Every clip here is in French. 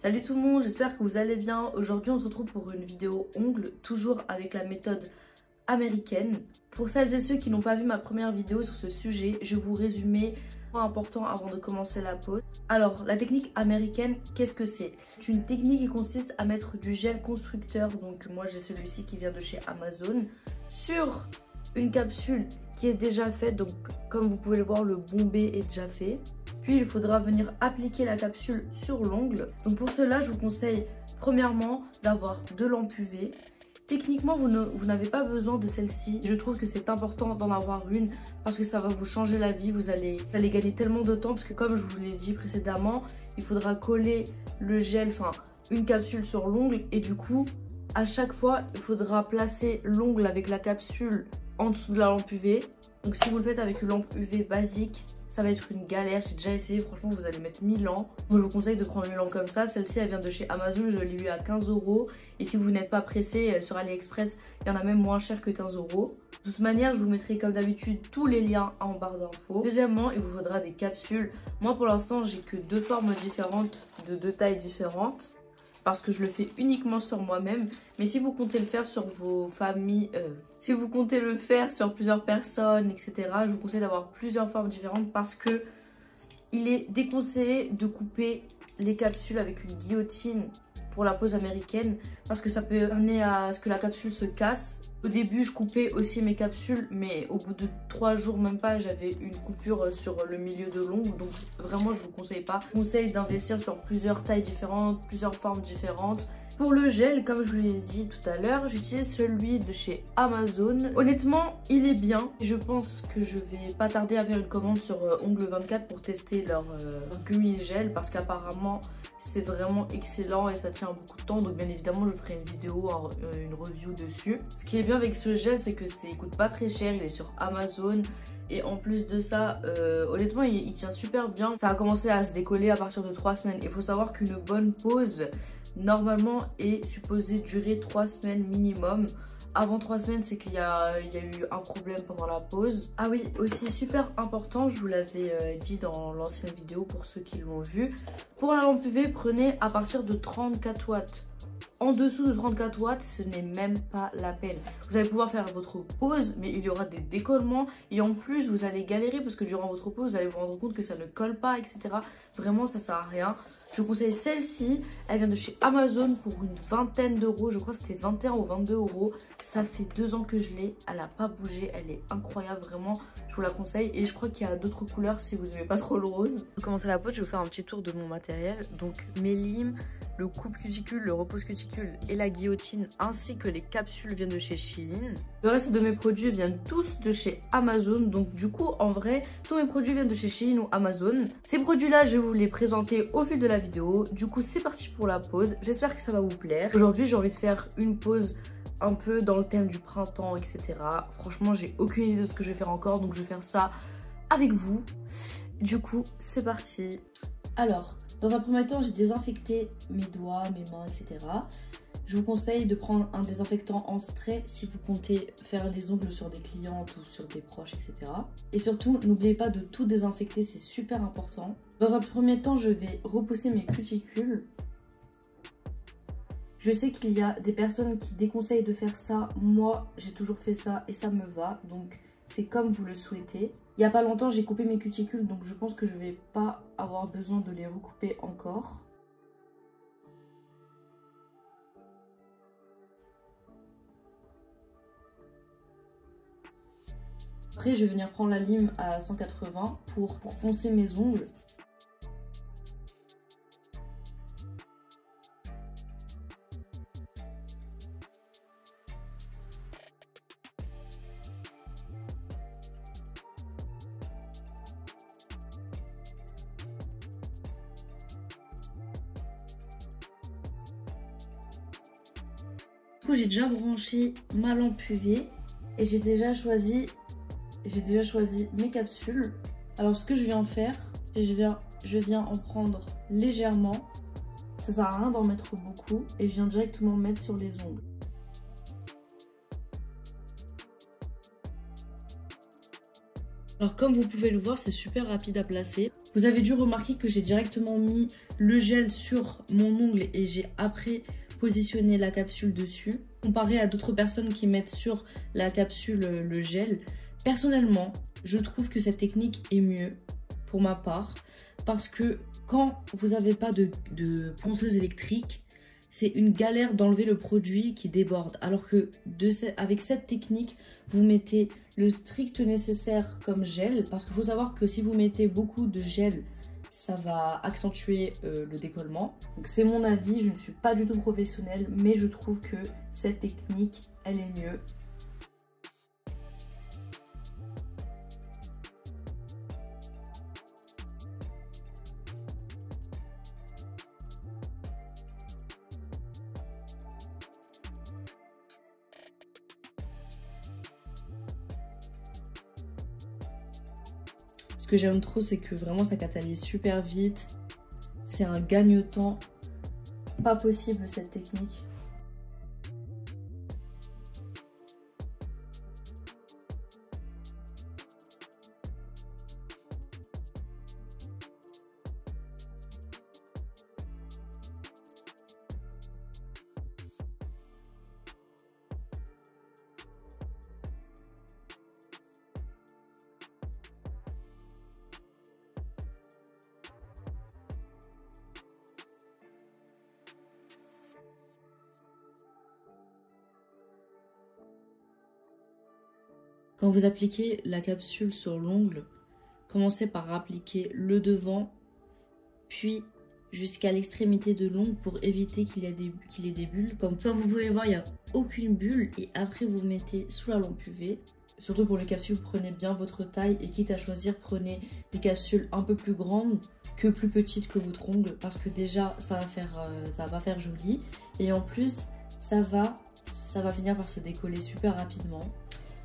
Salut tout le monde, j'espère que vous allez bien. Aujourd'hui on se retrouve pour une vidéo ongles, toujours avec la méthode américaine. Pour celles et ceux qui n'ont pas vu ma première vidéo sur ce sujet, je vais vous résumer un point important avant de commencer la pose. Alors la technique américaine, qu'est-ce que c'est? C'est une technique qui consiste à mettre du gel constructeur, donc moi j'ai celui-ci qui vient de chez Amazon, sur une capsule qui est déjà faite, donc comme vous pouvez le voir, le bombé est déjà fait. Puis il faudra venir appliquer la capsule sur l'ongle. Donc pour cela, je vous conseille premièrement d'avoir deux lampes UV. Techniquement, vous n'avez pas besoin de celle-ci. Je trouve que c'est important d'en avoir une parce que ça va vous changer la vie. Vous allez gagner tellement de temps parce que comme je vous l'ai dit précédemment, il faudra coller le gel, enfin une capsule sur l'ongle. Et du coup, à chaque fois, il faudra placer l'ongle avec la capsule en dessous de la lampe UV. Donc si vous le faites avec une lampe UV basique, ça va être une galère. J'ai déjà essayé, franchement vous allez mettre 1000 ans. Donc je vous conseille de prendre une lampe comme ça. Celle-ci elle vient de chez Amazon, je l'ai eu à 15 €. Et si vous n'êtes pas pressé, sur AliExpress, il y en a même moins cher que 15 €. De toute manière, je vous mettrai comme d'habitude tous les liens en barre d'infos. Deuxièmement, il vous faudra des capsules. Moi pour l'instant j'ai que deux formes différentes, de deux tailles différentes, parce que je le fais uniquement sur moi-même. Mais si vous comptez le faire sur vos familles, si vous comptez le faire sur plusieurs personnes, etc., je vous conseille d'avoir plusieurs formes différentes parce que il est déconseillé de couper les capsules avec une guillotine pour la pose américaine parce que ça peut amener à ce que la capsule se casse. Au début, je coupais aussi mes capsules, mais au bout de 3 jours, même pas, j'avais une coupure sur le milieu de l'ongle. Donc vraiment, je vous conseille pas. Je vous conseille d'investir sur plusieurs tailles différentes, plusieurs formes différentes. Pour le gel, comme je vous l'ai dit tout à l'heure, j'utilise celui de chez Amazon. Honnêtement, il est bien. Je pense que je vais pas tarder à faire une commande sur Ongle24 pour tester leur gummy gel parce qu'apparemment c'est vraiment excellent et ça tient beaucoup de temps. Donc bien évidemment, je ferai une vidéo, une review dessus. Ce qui est bien avec ce gel, c'est que il coûte pas très cher. Il est sur Amazon. Et en plus de ça, honnêtement, il tient super bien. Ça a commencé à se décoller à partir de 3 semaines. Il faut savoir qu'une bonne pose, normalement, est supposée durer 3 semaines minimum. Avant 3 semaines, c'est qu'il y a eu un problème pendant la pause. Ah oui, aussi super important, je vous l'avais dit dans l'ancienne vidéo pour ceux qui l'ont vu. Pour la lampe UV, prenez à partir de 34 watts. En dessous de 34 watts, ce n'est même pas la peine. Vous allez pouvoir faire votre pause, mais il y aura des décollements. Et en plus, vous allez galérer parce que durant votre pause, vous allez vous rendre compte que ça ne colle pas, etc. Vraiment, ça sert à rien. Je vous conseille celle-ci. Elle vient de chez Amazon pour une vingtaine d'euros. Je crois que c'était 21 ou 22 €. Ça fait 2 ans que je l'ai. Elle n'a pas bougé. Elle est incroyable, vraiment. Je vous la conseille. Et je crois qu'il y a d'autres couleurs si vous n'aimez pas trop le rose. Pour commencer la pose, je vais vous faire un petit tour de mon matériel. Donc, mes limes, le coupe cuticule, le repose cuticule et la guillotine, ainsi que les capsules viennent de chez Shein. Le reste de mes produits viennent tous de chez Amazon. Donc du coup, en vrai, tous mes produits viennent de chez Shein ou Amazon. Ces produits-là, je vais vous les présenter au fil de la vidéo. Du coup, c'est parti pour la pose. J'espère que ça va vous plaire. Aujourd'hui, j'ai envie de faire une pose un peu dans le thème du printemps, etc. Franchement, j'ai aucune idée de ce que je vais faire encore. Donc je vais faire ça avec vous. Du coup, c'est parti. Alors, dans un premier temps, j'ai désinfecté mes doigts, mes mains, etc. Je vous conseille de prendre un désinfectant en spray si vous comptez faire les ongles sur des clientes ou sur des proches, etc. Et surtout, n'oubliez pas de tout désinfecter, c'est super important. Dans un premier temps, je vais repousser mes cuticules. Je sais qu'il y a des personnes qui déconseillent de faire ça. Moi, j'ai toujours fait ça et ça me va. Donc, c'est comme vous le souhaitez. Il n'y a pas longtemps, j'ai coupé mes cuticules, donc je pense que je ne vais pas avoir besoin de les recouper encore. Après, je vais venir prendre la lime à 180 pour poncer mes ongles. Du coup, j'ai déjà branché ma lampe UV et j'ai déjà choisi mes capsules. Alors ce que je viens faire, je viens en prendre légèrement. Ça sert à rien d'en mettre beaucoup et je viens directement mettre sur les ongles. Alors comme vous pouvez le voir, c'est super rapide à placer. Vous avez dû remarquer que j'ai directement mis le gel sur mon ongle et j'ai après positionné la capsule dessus. Comparé à d'autres personnes qui mettent sur la capsule le gel, personnellement, je trouve que cette technique est mieux pour ma part parce que quand vous n'avez pas de ponceuse électrique, c'est une galère d'enlever le produit qui déborde. Alors que avec cette technique, vous mettez le strict nécessaire comme gel. Parce qu'il faut savoir que si vous mettez beaucoup de gel, ça va accentuer le décollement. Donc c'est mon avis, je ne suis pas du tout professionnelle, mais je trouve que cette technique, elle est mieux. Ce que j'aime trop, c'est que vraiment ça catalyse super vite. C'est un gagne-temps pas possible cette technique. Quand vous appliquez la capsule sur l'ongle, commencez par appliquer le devant, puis jusqu'à l'extrémité de l'ongle pour éviter qu'il y ait des bulles. Comme vous pouvez voir, il n'y a aucune bulle et après vous mettez sous la lampe UV. Surtout pour les capsules, prenez bien votre taille et quitte à choisir, prenez des capsules un peu plus grandes que plus petites que votre ongle parce que déjà ça va pas faire joli et en plus ça va finir par se décoller super rapidement.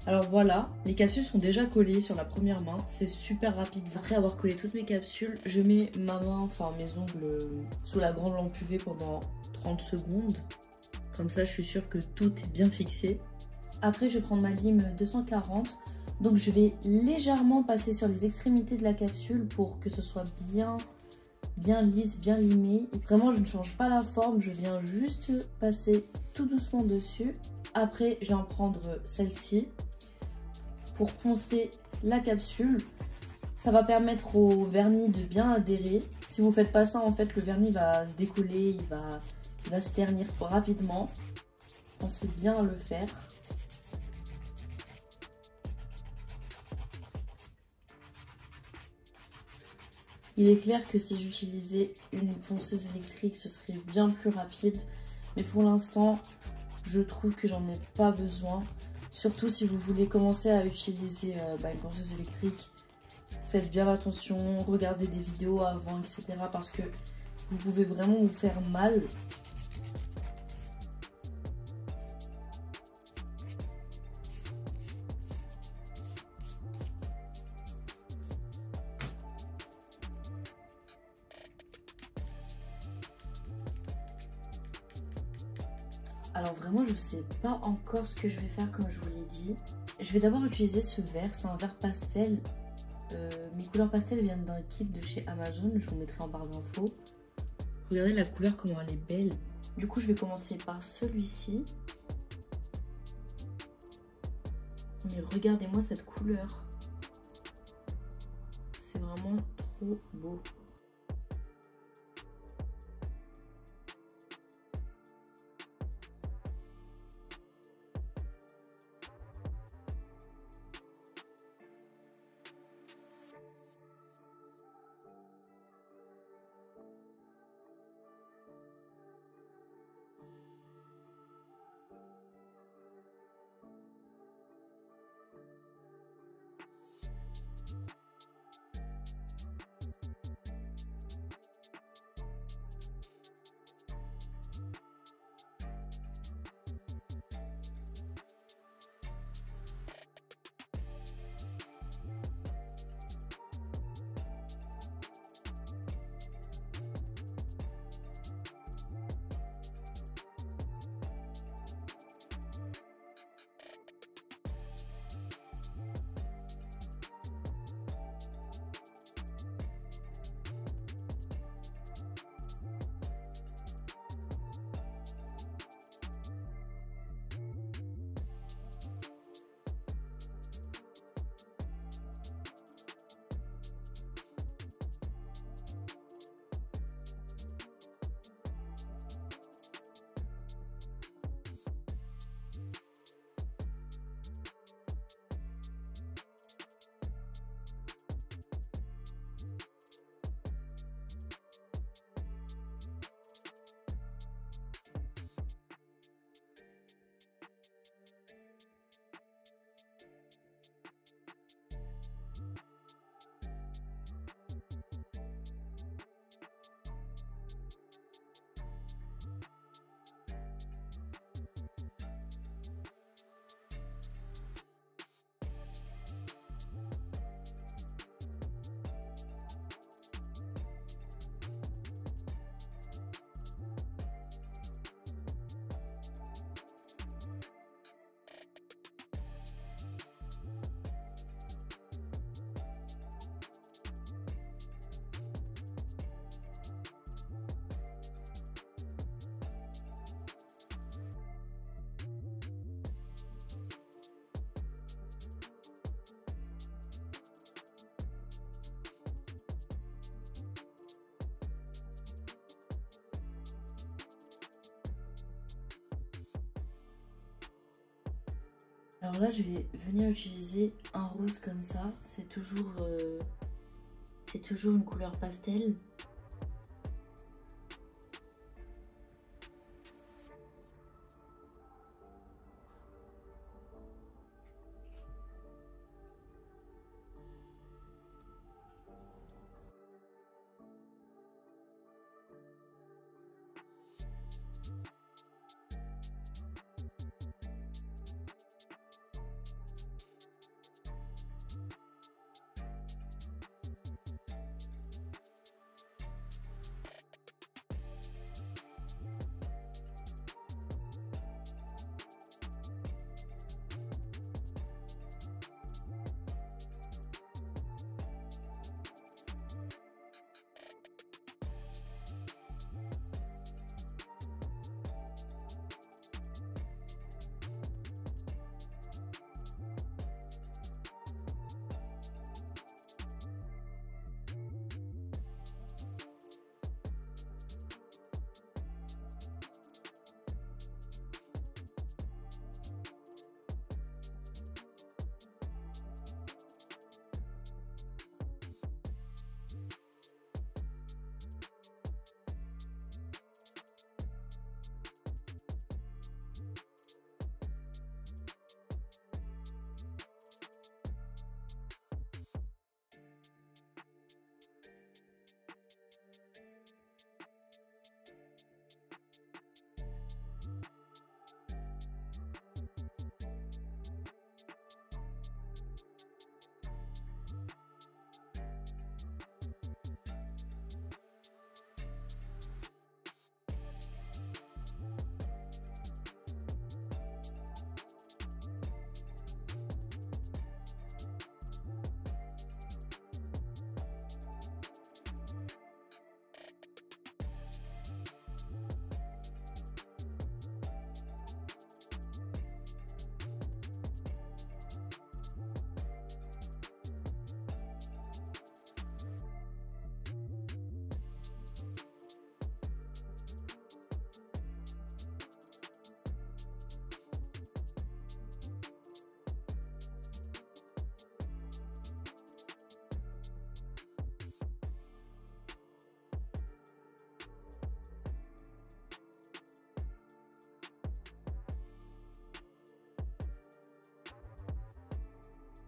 Alors voilà, les capsules sont déjà collées sur la première main, c'est super rapide. Après avoir collé toutes mes capsules, je mets ma main, enfin mes ongles sous la grande lampe UV pendant 30 secondes. Comme ça je suis sûre que tout est bien fixé. Après je vais prendre ma lime 240, donc je vais légèrement passer sur les extrémités de la capsule pour que ce soit bien lisse, bien limé. Et vraiment je ne change pas la forme, je viens juste passer tout doucement dessus. Après je vais en prendre celle-ci pour poncer la capsule. Ça va permettre au vernis de bien adhérer. Si vous faites pas ça, en fait, le vernis va se décoller, il va se ternir rapidement. Pensez bien à le faire. Il est clair que si j'utilisais une ponceuse électrique, ce serait bien plus rapide. Mais pour l'instant, je trouve que j'en ai pas besoin. Surtout si vous voulez commencer à utiliser une ponceuse électrique, faites bien attention, regardez des vidéos avant, etc. Parce que vous pouvez vraiment vous faire mal. Alors vraiment je sais pas encore ce que je vais faire comme je vous l'ai dit. Je vais d'abord utiliser ce vert, c'est un vert pastel. Mes couleurs pastel viennent d'un kit de chez Amazon, je vous mettrai en barre d'infos. Regardez la couleur comment elle est belle. Du coup je vais commencer par celui-ci. Mais regardez-moi cette couleur. C'est vraiment trop beau. Alors là, je vais venir utiliser un rose comme ça. C'est toujours une couleur pastel.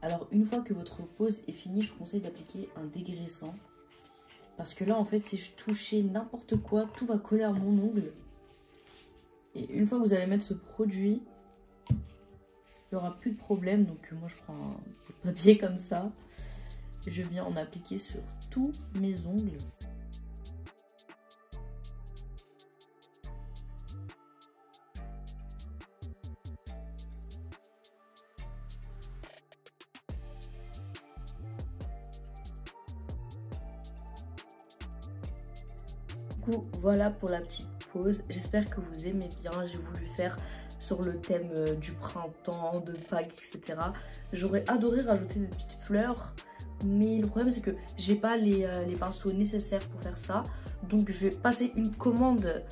Alors une fois que votre pose est finie, je vous conseille d'appliquer un dégraissant. Parce que là en fait si je touchais n'importe quoi, tout va coller à mon ongle. Et une fois que vous allez mettre ce produit, il n'y aura plus de problème. Donc moi je prends un papier comme ça. Et je viens en appliquer sur tous mes ongles. Du coup, voilà pour la petite pause. J'espère que vous aimez bien. J'ai voulu faire sur le thème du printemps, de Pâques, etc. J'aurais adoré rajouter des petites fleurs. Mais le problème, c'est que j'ai pas les pinceaux nécessaires pour faire ça. Donc, je vais passer une commande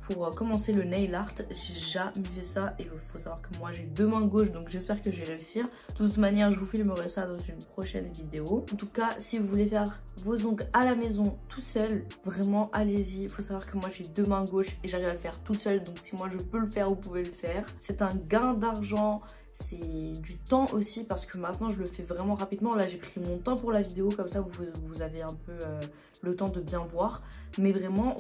pour commencer le nail art. J'ai jamais fait ça et il faut savoir que moi j'ai deux mains gauches, donc j'espère que je vais réussir. De toute manière, je vous filmerai ça dans une prochaine vidéo. En tout cas, si vous voulez faire vos ongles à la maison tout seul, vraiment allez-y. Il faut savoir que moi j'ai deux mains gauches et j'arrive à le faire toute seule, donc si moi je peux le faire, vous pouvez le faire. C'est un gain d'argent. C'est du temps aussi parce que maintenant je le fais vraiment rapidement. Là j'ai pris mon temps pour la vidéo, comme ça vous avez un peu le temps de bien voir. Mais vraiment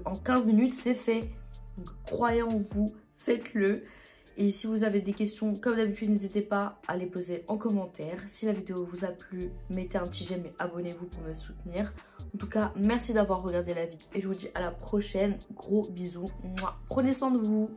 en 15 minutes c'est fait. Donc croyez en vous, faites-le. Et si vous avez des questions, comme d'habitude, n'hésitez pas à les poser en commentaire. Si la vidéo vous a plu, mettez un petit j'aime et abonnez-vous pour me soutenir. En tout cas, merci d'avoir regardé la vidéo et je vous dis à la prochaine. Gros bisous. Mouah. Prenez soin de vous.